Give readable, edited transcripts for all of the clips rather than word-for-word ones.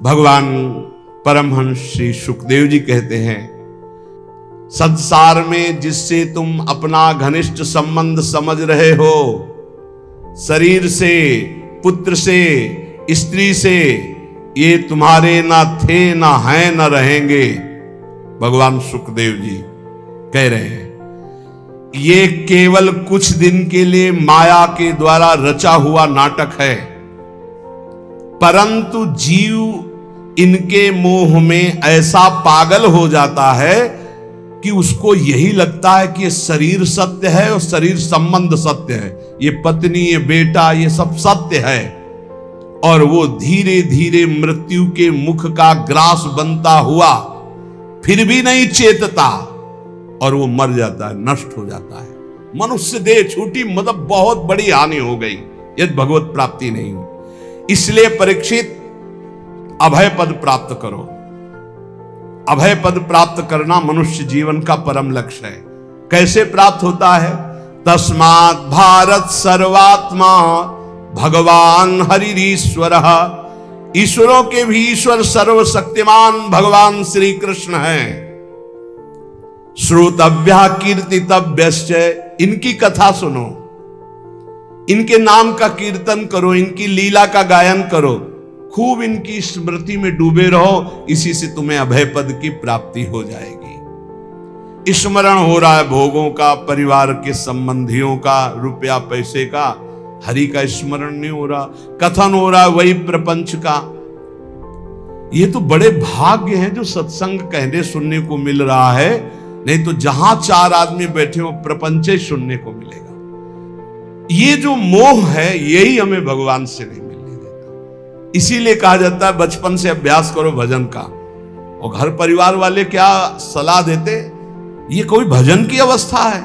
भगवान परमहंस श्री सुखदेव जी कहते हैं, संसार में जिससे तुम अपना घनिष्ठ संबंध समझ रहे हो, शरीर से, पुत्र से, स्त्री से, ये तुम्हारे ना थे, ना हैं, ना रहेंगे। भगवान सुखदेव जी कह रहे हैं ये केवल कुछ दिन के लिए माया के द्वारा रचा हुआ नाटक है, परंतु जीव इनके मोह में ऐसा पागल हो जाता है कि उसको यही लगता है कि ये शरीर सत्य है और शरीर संबंध सत्य है, ये पत्नी, ये बेटा, ये सब सत्य है। और वो धीरे धीरे मृत्यु के मुख का ग्रास बनता हुआ फिर भी नहीं चेतता और वो मर जाता है, नष्ट हो जाता है। मनुष्य देह छूटी, मतलब बहुत बड़ी हानि हो गई यदि भगवत प्राप्ति नहीं हुई। इसलिए परीक्षित, अभय पद प्राप्त करो। अभय पद प्राप्त करना मनुष्य जीवन का परम लक्ष्य है। कैसे प्राप्त होता है? तस्मात् भारत सर्वात्मा भगवान हरिरीश्वर। ईश्वरों के भी ईश्वर सर्वशक्तिमान भगवान श्री कृष्ण हैं। श्रोतव्या कीर्तितव्यश्च, इनकी कथा सुनो, इनके नाम का कीर्तन करो, इनकी लीला का गायन करो, खूब इनकी स्मृति में डूबे रहो, इसी से तुम्हें अभय पद की प्राप्ति हो जाएगी। स्मरण हो रहा है भोगों का, परिवार के संबंधियों का, रुपया पैसे का, हरि का स्मरण नहीं हो रहा, कथन हो रहा है वही प्रपंच का। ये तो बड़े भाग्य हैं जो सत्संग कहने सुनने को मिल रहा है, नहीं तो जहां चार आदमी बैठे हो प्रपंच ही सुनने को मिलेगा। ये जो मोह है यही हमें भगवान से नहीं मिलने देता। इसीलिए कहा जाता है बचपन से अभ्यास करो भजन का। और घर परिवार वाले क्या सलाह देते, ये कोई भजन की अवस्था है।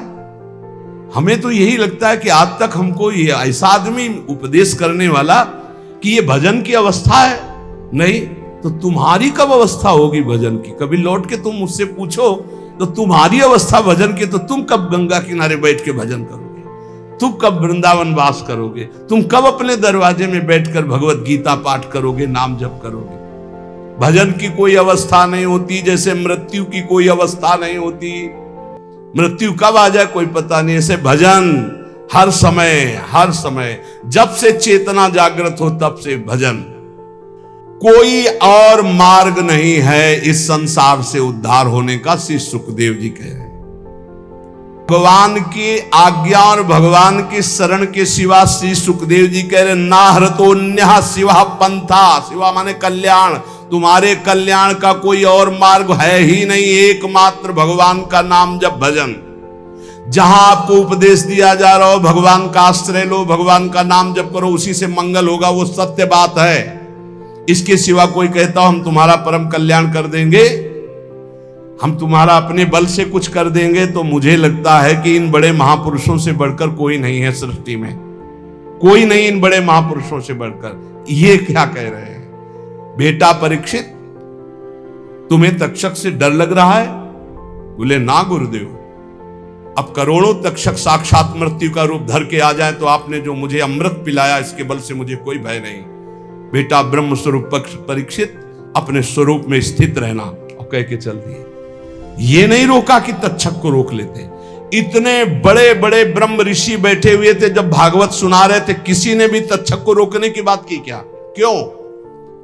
हमें तो यही लगता है कि आज तक हमको ये ऐसा आदमी उपदेश करने वाला कि ये भजन की अवस्था है। नहीं तो तुम्हारी कब अवस्था होगी भजन की? कभी लौट के तुम मुझसे पूछो तो तुम्हारी अवस्था भजन की, तो तुम कब गंगा किनारे बैठ के भजन करोगे? तुम कब वृंदावन वास करोगे? तुम कब अपने दरवाजे में बैठकर भगवत गीता पाठ करोगे, नाम जप करोगे? भजन की कोई अवस्था नहीं होती, जैसे मृत्यु की कोई अवस्था नहीं होती। मृत्यु कब आ जाए कोई पता नहीं। ऐसे भजन हर समय जब से चेतना जागृत हो तब से भजन। कोई और मार्ग नहीं है इस संसार से उद्धार होने का, श्री सुखदेव जी कह रहे हैं। भगवान की आज्ञा और भगवान की शरण के सिवा, श्री सुखदेव जी कह रहे, नाहृतोन्यः शिवा पंथा। शिवा माने कल्याण, तुम्हारे कल्याण का कोई और मार्ग है ही नहीं, एकमात्र भगवान का नाम जप, भजन। जहां आपको उपदेश दिया जा रहा हो भगवान का आश्रय लो, भगवान का नाम जप करो, उसी से मंगल होगा, वो सत्य बात है। इसके सिवा कोई कहता हो हम तुम्हारा परम कल्याण कर देंगे, हम तुम्हारा अपने बल से कुछ कर देंगे, तो मुझे लगता है कि इन बड़े महापुरुषों से बढ़कर कोई नहीं है सृष्टि में, कोई नहीं इन बड़े महापुरुषों से बढ़कर। ये क्या कह रहे हैं? बेटा परीक्षित, तुम्हें तक्षक से डर लग रहा है? बोले ना गुरुदेव, अब करोड़ों तक्षक साक्षात मृत्यु का रूप धर के आ जाए तो आपने जो मुझे अमृत पिलाया इसके बल से मुझे कोई भय नहीं। बेटा ब्रह्म स्वरूप परीक्षित, अपने स्वरूप में स्थित रहना, और कह के चल दिए। ये नहीं रोका कि तक्षक को रोक लेते। इतने बड़े बड़े ब्रह्म ऋषि बैठे हुए थे, जब भागवत सुना रहे थे, किसी ने भी तक्षक को रोकने की बात की क्या? क्यों?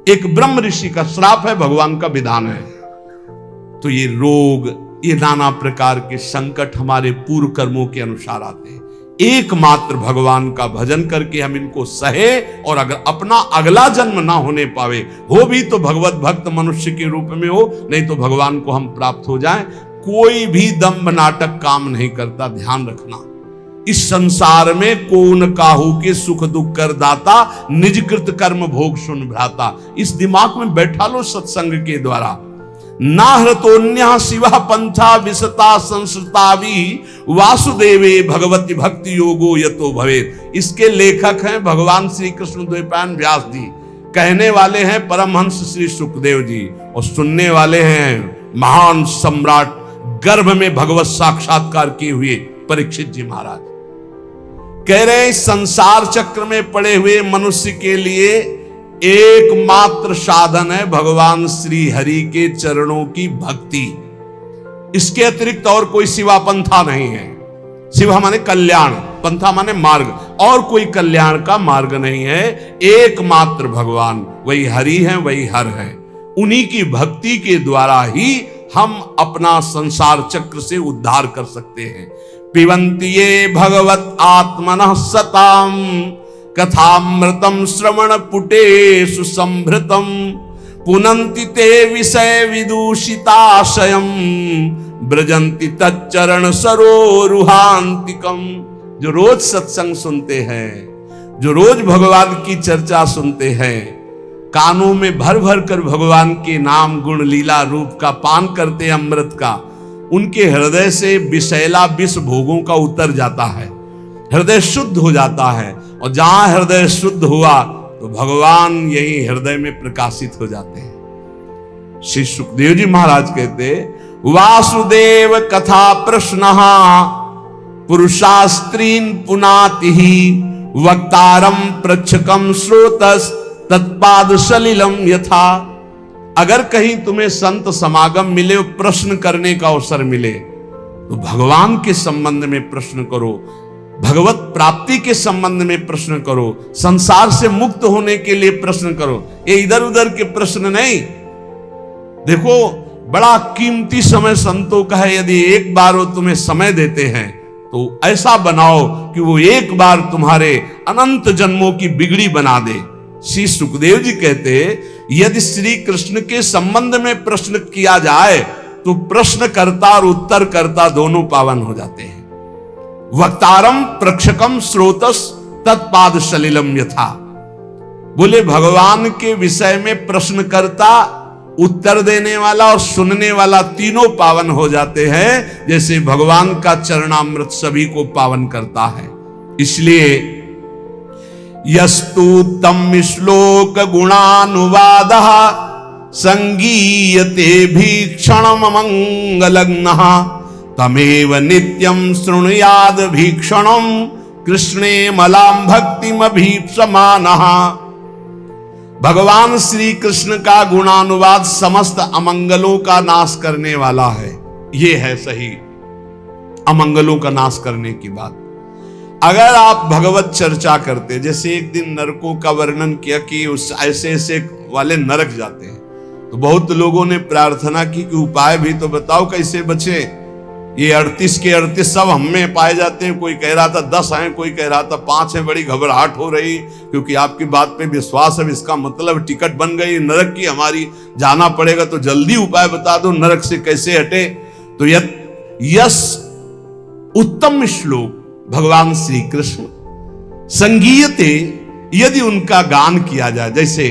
एक ब्रह्म ऋषि का श्राप है, भगवान का विधान है। तो ये रोग, ये नाना प्रकार के संकट हमारे पूर्व कर्मों के अनुसार आते हैं। एकमात्र भगवान का भजन करके हम इनको सहे, और अगर अपना अगला जन्म ना होने पावे, हो भी तो भगवत भक्त मनुष्य के रूप में हो, नहीं तो भगवान को हम प्राप्त हो जाएं। कोई भी दंभ नाटक काम नहीं करता, ध्यान रखना। इस संसार में कौन काहू के सुख दुख कर दाता, निज कृत कर्म भोग सुन भ्राता। इस दिमाग में बैठा लो सत्संग के द्वारा। नाहृतोन्यः शिवा पंथा विसता संसृतावि वासुदेवे भगवती भक्ति योगो यतो भवेत्। इसके लेखक हैं भगवान श्री कृष्ण द्वैपायन व्यास जी, कहने वाले हैं परमहंस श्री सुखदेव जी, और सुनने वाले हैं महान सम्राट, गर्भ में भगवत साक्षात्कार किए हुए परीक्षित जी महाराज। कह रहे हैं संसार चक्र में पड़े हुए मनुष्य के लिए एकमात्र साधन है भगवान श्री हरि के चरणों की भक्ति। इसके अतिरिक्त और कोई सिवा पंथा नहीं है। शिवा माने कल्याण, पंथा माने मार्ग, और कोई कल्याण का मार्ग नहीं है। एकमात्र भगवान वही हरि है, वही हर है। उन्हीं की भक्ति के द्वारा ही हम अपना संसार चक्र से उद्धार कर सकते हैं। पिबन्ति ये भगवत आत्मनः सताम कथामृतम श्रवण पुटेषु संभृतम पुनन्ति ते विषय विदूषिताशयम् ब्रजन्ति तच्चरण सरोरुहान्तिकम। जो रोज सत्संग सुनते हैं, जो रोज भगवान की चर्चा सुनते हैं, कानों में भर भर कर भगवान के नाम गुण लीला रूप का पान करते हैं, अमृत का, उनके हृदय से विषैला विष भोगों का उतर जाता है, हृदय शुद्ध हो जाता है। और जहां हृदय शुद्ध हुआ तो भगवान यही हृदय में प्रकाशित हो जाते हैं। श्री सुखदेव जी महाराज कहते, वासुदेव कथा प्रश्नः पुरुषास्त्रीन् पुनाति वक्तारम प्रच्छकम श्रोतस तत्पाद सलिलम यथा। अगर कहीं तुम्हें संत समागम मिले, प्रश्न करने का अवसर मिले, तो भगवान के संबंध में प्रश्न करो, भगवत प्राप्ति के संबंध में प्रश्न करो, संसार से मुक्त होने के लिए प्रश्न करो। ये इधर उधर के प्रश्न नहीं। देखो, बड़ा कीमती समय संतों का है। यदि एक बार वो तुम्हें समय देते हैं तो ऐसा बनाओ कि वो एक बार तुम्हारे अनंत जन्मों की बिगड़ी बना दे। श्री सुखदेव जी कहते, यदि श्री कृष्ण के संबंध में प्रश्न किया जाए तो प्रश्नकर्ता और उत्तरकर्ता दोनों पावन हो जाते हैं। वक्तारम प्रक्षकम श्रोतस तत्पाद सलिलम यथा। बोले भगवान के विषय में प्रश्नकर्ता, उत्तर देने वाला और सुनने वाला तीनों पावन हो जाते हैं, जैसे भगवान का चरणामृत सभी को पावन करता है। इसलिए यस्तु तम श्लोक गुणानुवादः संगीयते भीक्षणम मंगलग्नः तमेव नित्यं शृणुयाद भीक्षणं कृष्णे मलाम भक्तिम अभीप्समानः। भगवान श्री कृष्ण का गुणानुवाद समस्त अमंगलों का नाश करने वाला है। ये है सही अमंगलों का नाश करने की बात। अगर आप भगवत चर्चा करते, जैसे एक दिन नरकों का वर्णन किया कि उस ऐसे ऐसे वाले नरक जाते हैं, तो बहुत लोगों ने प्रार्थना की कि उपाय भी तो बताओ कैसे बचे। ये 38 के 38 सब हम में पाए जाते हैं। कोई कह रहा था 10 हैं, कोई कह रहा था 5 हैं। बड़ी घबराहट हो रही, क्योंकि आपकी बात पे विश्वास है। इसका मतलब टिकट बन गई नरक की हमारी, जाना पड़ेगा। तो जल्दी उपाय बता दो, नरक से कैसे हटे। तो यस उत्तम श्लोक भगवान श्री कृष्ण संगीयते, यदि उनका गान किया जाए, जैसे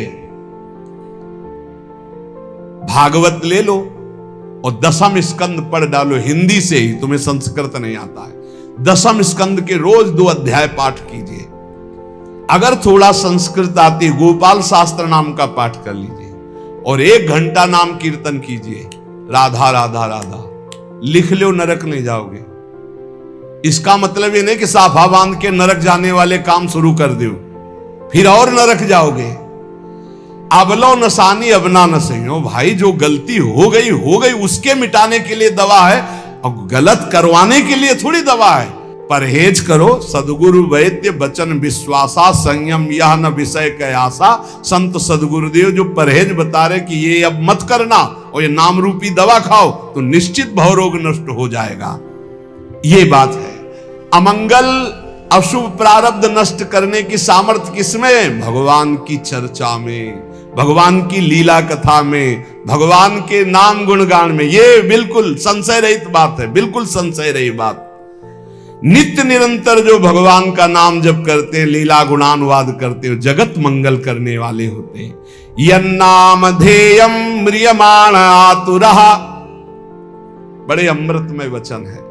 भागवत ले लो और 10वें स्कंद पढ़ डालो, हिंदी से ही, तुम्हें संस्कृत नहीं आता है। 10वें स्कंद के रोज 2 अध्याय पाठ कीजिए। अगर थोड़ा संस्कृत आती, गोपाल शास्त्र नाम का पाठ कर लीजिए और 1 घंटा नाम कीर्तन कीजिए, राधा राधा राधा। लिख लो, नरक नहीं जाओगे। इसका मतलब ये नहीं कि साफा बांध के नरक जाने वाले काम शुरू कर दो, फिर और नरक जाओगे। अबलो नसानी अबना न सही। भाई, जो गलती हो गई उसके मिटाने के लिए दवा है, और गलत करवाने के लिए थोड़ी दवा है। परहेज करो, सदगुरु वैद्य बचन विश्वासा संयम यह न विषय कयासा। संत सदगुरुदेव जो परहेज बता रहे कि ये अब मत करना, और ये नाम रूपी दवा खाओ तो निश्चित भवरोग नष्ट हो जाएगा। ये बात है। अमंगल अशुभ प्रारब्ध नष्ट करने की सामर्थ्य किसमें? भगवान की चर्चा में, भगवान की लीला कथा में, भगवान के नाम गुणगान में। ये बिल्कुल संशय रहित बात है, बिल्कुल संशय रहित बात। नित्य निरंतर जो भगवान का नाम जप करते हैं, लीला गुणानुवाद करते हो, जगत मंगल करने वाले होते हैं। यन्नाम ध्येयम म्रियमाण आतुरः, बड़े अमृतमय वचन है।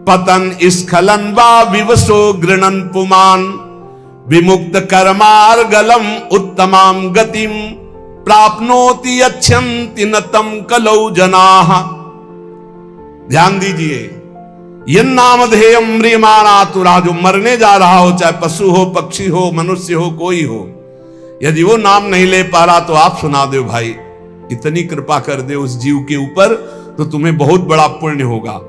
पतन स्खलन वा विवशो गृणन पुमान विमुक्त कर्मार्गलम उत्तमाम गतिम प्राप्नोति अच्छन्ति नतम कलौ जनाः। ध्यान दीजिए, यन्नामधेयं म्रियमाण आतुरा, जो मरने जा रहा हो, चाहे पशु हो, पक्षी हो, मनुष्य हो, कोई हो, यदि वो नाम नहीं ले पा रहा तो आप सुना दो भाई, इतनी कृपा कर दे उस जीव के ऊपर तो तुम्हें बहुत बड़ा पुण्य होगा।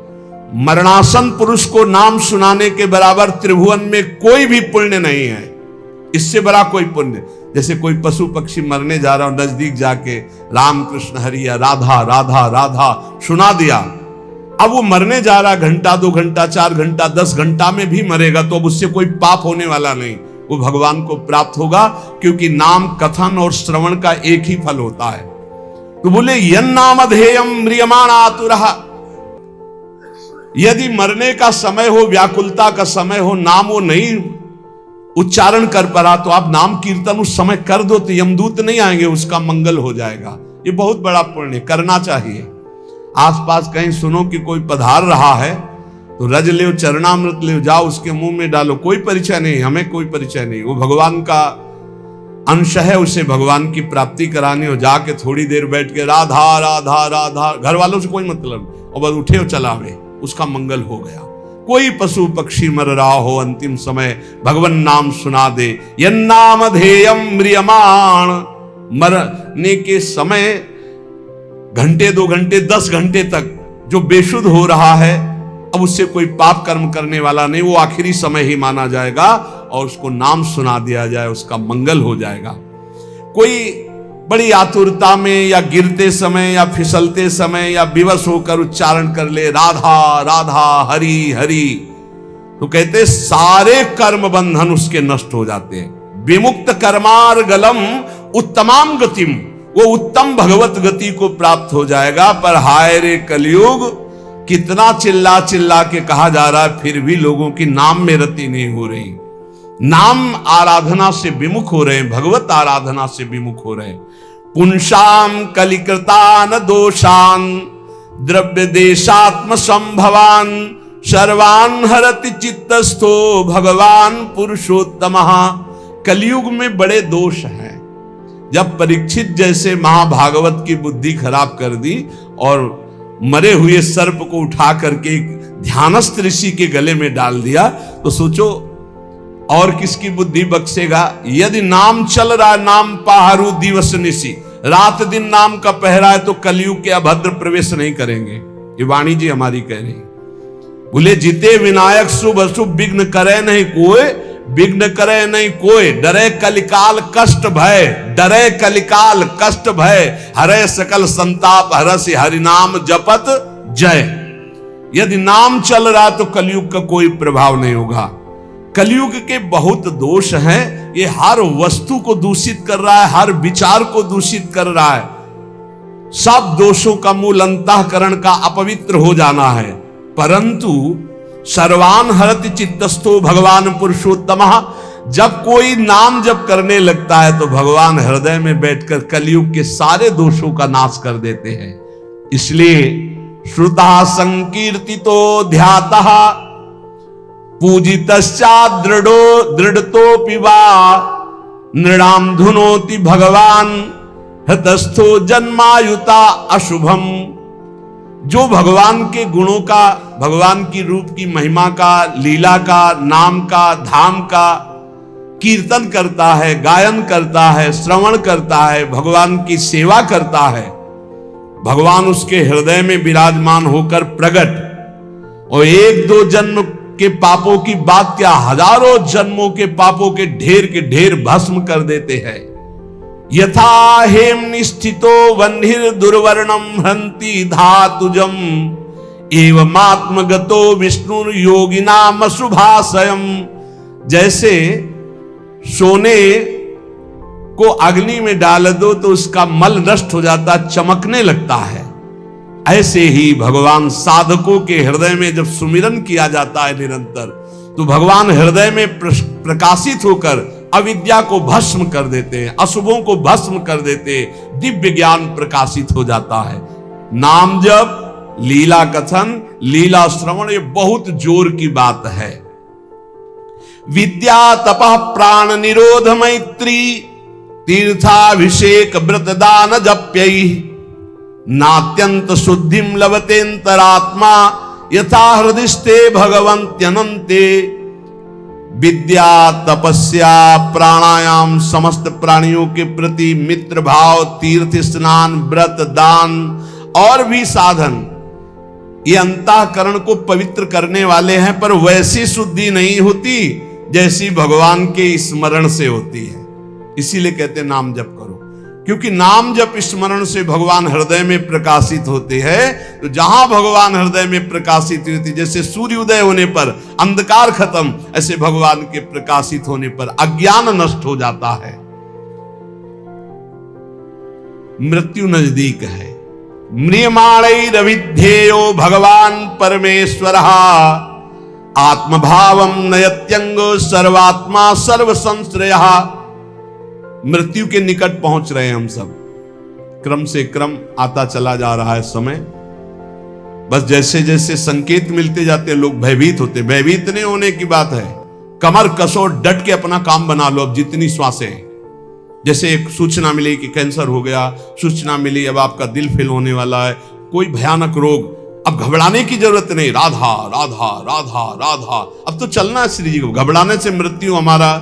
मरणासन पुरुष को नाम सुनाने के बराबर त्रिभुवन में कोई भी पुण्य नहीं है, इससे बड़ा कोई पुण्य। जैसे कोई पशु पक्षी मरने जा रहा हो, नजदीक जाके राम कृष्ण हरि या राधा राधा राधा सुना दिया, अब वो मरने जा रहा, घंटा 2 घंटा 4 घंटा 10 घंटा में भी मरेगा तो अब उससे कोई पाप होने वाला नहीं, वो भगवान को प्राप्त होगा, क्योंकि नाम कथन और श्रवण का एक ही फल होता है। तो बोले यन नाम अधेयम म्रियमाण आतुरः, यदि मरने का समय हो, व्याकुलता का समय हो, नाम वो नहीं उच्चारण कर पा तो आप नाम कीर्तन उस समय कर दो तो यमदूत नहीं आएंगे, उसका मंगल हो जाएगा। ये बहुत बड़ा पुण्य करना चाहिए। आसपास कहीं सुनो कि कोई पधार रहा है तो रज ले, चरणामृत ले, जाओ उसके मुंह में डालो, कोई परिचय नहीं, हमें कोई परिचय नहीं, वो भगवान का अंश है, उसे भगवान की प्राप्ति करानी हो, जाके थोड़ी देर बैठ के राधा राधा राधा, घर वालों से कोई मतलब, और बस उठे और चलावे, उसका मंगल हो गया। कोई पशु पक्षी मर रहा हो, अंतिम समय भगवान नाम सुना दे, यन्नाम ध्येयम म्रियमाण, मरने के समय घंटे 2 घंटे 10 घंटे तक जो बेशुद्ध हो रहा है, अब उससे कोई पाप कर्म करने वाला नहीं, वो आखिरी समय ही माना जाएगा और उसको नाम सुना दिया जाए, उसका मंगल हो जाएगा। कोई बड़ी आतुरता में या गिरते समय या फिसलते समय या विवश होकर उच्चारण कर ले राधा राधा हरि हरि, तो कहते सारे कर्म बंधन उसके नष्ट हो जाते हैं। विमुक्त कर्मार गलम उत्तमाम गतिम, वो उत्तम भगवत गति को प्राप्त हो जाएगा। पर हाय रे कलयुग, कितना चिल्ला चिल्ला के कहा जा रहा है, फिर भी लोगों की नाम में रति नहीं हो रही, नाम आराधना से विमुख हो रहे हैं, भगवत आराधना से विमुख हो रहे हैं। पुंसाम कलिकृतान दोषान द्रव्य देशात्म संभवान सर्वान हरति चित्तस्थो भगवान पुरुषोत्तमः। कलयुग में बड़े दोष हैं। जब परीक्षित जैसे महाभागवत की बुद्धि खराब कर दी और मरे हुए सर्प को उठा करके ध्यानस्थ ऋषि के गले में डाल दिया, तो सोचो और किसकी बुद्धि बख्शेगा। यदि नाम चल रहा है, नाम पाहरू दिवस निशी, रात दिन नाम का पहरा है, तो कलयुग के अभद्र प्रवेश नहीं करेंगे। ये वाणी जी हमारी कह रही। बोले जिते विनायक शुभ अशुभ विघ्न करे नहीं कोई, विघ्न करे नहीं कोई, डरे कलिकाल कष्ट भय, डरे कलिकाल कष्ट भय, हरे सकल संताप हरसि हरिनाम जपत जय। यदि नाम चल रहा तो कलयुग का कोई प्रभाव नहीं होगा। कलयुग के बहुत दोष हैं, ये हर वस्तु को दूषित कर रहा है, हर विचार को दूषित कर रहा है। सब दोषों का मूल अंतःकरण का अपवित्र हो जाना है। परंतु सर्वान हरति चित्तस्थो भगवान पुरुषोत्तमः, जब कोई नाम जप करने लगता है तो भगवान हृदय में बैठकर कलयुग के सारे दोषों का नाश कर देते हैं। इसलिए श्रुता संकीर्तितो ध्यातः पूजितश्चात् दृढ़तोऽपि वा नृणाम धुनोति भगवान हतस्थो जन्मायुता अशुभम। जो भगवान के गुणों का, भगवान की रूप की महिमा का, लीला का, नाम का, धाम का कीर्तन करता है, गायन करता है, श्रवण करता है, भगवान की सेवा करता है, भगवान उसके हृदय में विराजमान होकर प्रकट, और 1-2 जन्म के पापों की बात क्या, हजारों जन्मों के पापों के ढेर भस्म कर देते हैं। यथा हेम निष्ठितो वह्निर दुर्वर्णम हंति धातुजम एवमात्मगतो विष्णु योगिनाम अशुभाशयम। जैसे सोने को अग्नि में डाल दो तो उसका मल नष्ट हो जाता, चमकने लगता है, ऐसे ही भगवान साधकों के हृदय में जब सुमिरन किया जाता है निरंतर, तो भगवान हृदय में प्रकाशित होकर अविद्या को भस्म कर देते हैं, अशुभों को भस्म कर देते हैं, दिव्य ज्ञान प्रकाशित हो जाता है। नाम जप, लीला कथन, लीला श्रवण, ये बहुत जोर की बात है। विद्या तपः प्राण निरोध मैत्री तीर्थाभिषेक व्रत दान जप्यै नात्यंत शुद्धिम लभतेन्तरात्मा यथा हृदिस्ते भगवन्त्यनन्ते। विद्या, तपस्या, प्राणायाम, समस्त प्राणियों के प्रति मित्र भाव, तीर्थ स्नान, व्रत, दान और भी साधन, ये अंतःकरण को पवित्र करने वाले हैं, पर वैसी शुद्धि नहीं होती जैसी भगवान के स्मरण से होती है। इसीलिए कहते हैं नाम जप करो, क्योंकि नाम जप स्मरण से भगवान हृदय में प्रकाशित होते हैं। तो जहां भगवान हृदय में प्रकाशित होती, जैसे सूर्य उदय होने पर अंधकार खत्म, ऐसे भगवान के प्रकाशित होने पर अज्ञान नष्ट हो जाता है। मृत्यु नजदीक है। म्रियमाणैरविध्येयो भगवान परमेश्वर आत्मभावम नयत्यंगो सर्वात्मा सर्व संश्रय। मृत्यु के निकट पहुंच रहे हैं हम सब, क्रम से क्रम आता चला जा रहा है समय। बस जैसे जैसे संकेत मिलते जाते हैं लोग भयभीत होते। भयभीत नहीं होने की बात है, कमर कसो, डट के अपना काम बना लो। अब जितनी श्वासें, जैसे एक सूचना मिली कि कैंसर हो गया, सूचना मिली अब आपका दिल फेल होने वाला है, कोई भयानक रोग, अब घबराने की जरूरत नहीं। राधा राधा राधा राधा, अब तो चलना है श्री जी को। घबराने से मृत्यु हमारा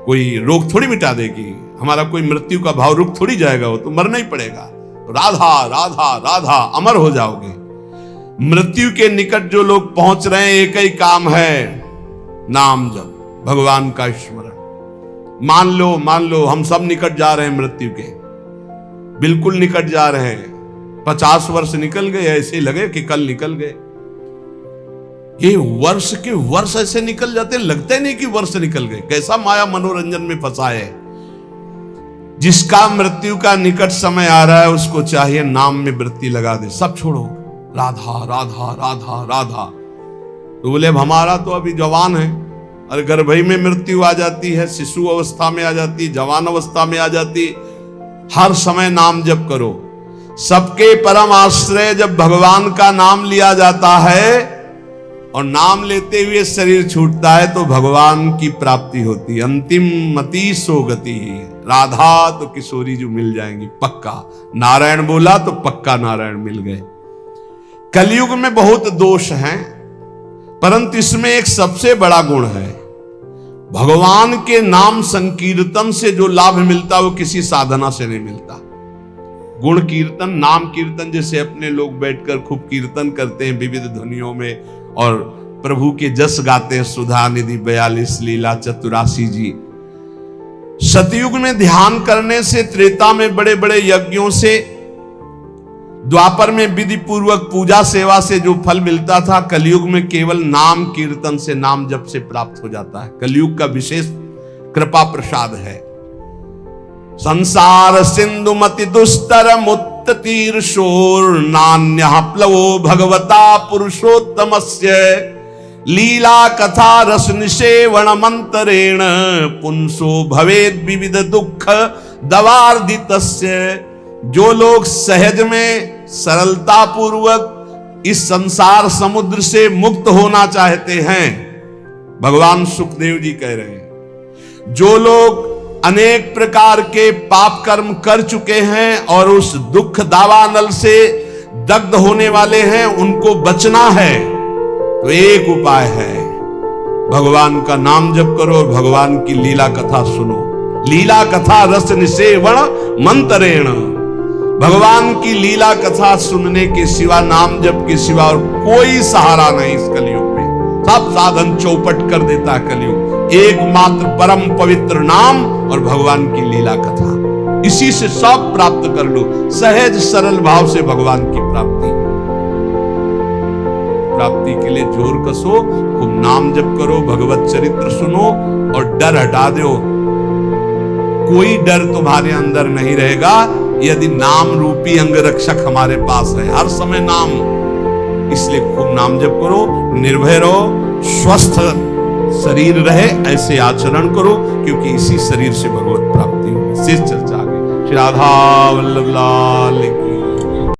कोई रोग थोड़ी मिटा देगी, हमारा कोई मृत्यु का भाव रुक थोड़ी जाएगा, वो तो मरना ही पड़ेगा। राधा राधा राधा, अमर हो जाओगे। मृत्यु के निकट जो लोग पहुंच रहे हैं, एक ही काम है, नाम जप, भगवान का स्मरण। मान लो हम सब निकट जा रहे हैं मृत्यु के, बिल्कुल निकट जा रहे हैं। 50 वर्ष निकल गए, ऐसे लगे कि कल निकल गए। ये वर्ष के वर्ष ऐसे निकल जाते, लगते नहीं कि वर्ष निकल गए। कैसा माया मनोरंजन में फंसा है। जिसका मृत्यु का निकट समय आ रहा है, उसको चाहिए नाम में वृत्ति लगा दे, सब छोड़ो, राधा राधा राधा राधा। तो बोले अब हमारा तो अभी जवान है, अरे गर्भई में मृत्यु आ जाती है, शिशु अवस्था में आ जाती है, जवान अवस्था में आ जाती है। हर समय नाम जप करो। सबके परम आश्रय जब भगवान का नाम लिया जाता है और नाम लेते हुए शरीर छूटता है, तो भगवान की प्राप्ति होती है। अंतिम मति सो गति। राधा तो किशोरी जो मिल जाएंगी पक्का। नारायण बोला तो पक्का नारायण मिल गए। कलयुग में बहुत दोष हैं, परंतु इसमें एक सबसे बड़ा गुण है। भगवान के नाम संकीर्तन से जो लाभ मिलता, वो किसी साधना से नहीं मिलता। गुण कीर्तन, नाम कीर्तन, जैसे अपने लोग बैठकर खूब कीर्तन करते हैं विविध ध्वनियों में और प्रभु के जस गाते हैं, सुधा निधि 42 लीला 84 जी। सतयुग में ध्यान करने से, त्रेता में बड़े बड़े यज्ञों से, द्वापर में विधि पूर्वक पूजा सेवा से जो फल मिलता था, कलयुग में केवल नाम कीर्तन से, नाम जप से प्राप्त हो जाता है। कलयुग का विशेष कृपा प्रसाद है। संसार सिंधु मति दुस्तर मुत्त तीर शोर नान्यः प्लवो भगवता पुरुषोत्तमस्य लीला कथा रस निषेवण मंतरेण पुंसो भवेद विविध दुख दवार्दितस्य। जो लोग सहज में सरलता पूर्वक इस संसार समुद्र से मुक्त होना चाहते हैं, भगवान सुखदेव जी कह रहे हैं, जो लोग अनेक प्रकार के पाप कर्म कर चुके हैं और उस दुख दावानल से दग्ध होने वाले हैं, उनको बचना है तो एक उपाय है, भगवान का नाम जप करो और भगवान की लीला कथा सुनो। लीला कथा रस निषेवण मंतरेण। भगवान की लीला कथा सुनने के सिवा, नाम जप के सिवा और कोई सहारा नहीं इस कलयुग में। सब साधन चौपट कर देता है कलयुग। एकमात्र परम पवित्र नाम और भगवान की लीला कथा, इसी से सब प्राप्त कर लो। सहज सरल भाव से भगवान की प्राप्ति के लिए जोर कसो, खूब नाम जप करो, भगवत चरित्र सुनो और डर हटा दो। कोई डर तुम्हारे अंदर नहीं रहेगा यदि नाम रूपी अंगरक्षक हमारे पास है। हर समय नाम, इसलिए खूब नाम जप करो, निर्भय रहो, स्वस्थ शरीर रहे, ऐसे आचरण करो, क्योंकि इसी शरीर से भगवत प्राप्ति होगी। शेष चर्चा आगे। श्री राधा वल्लभ लाल की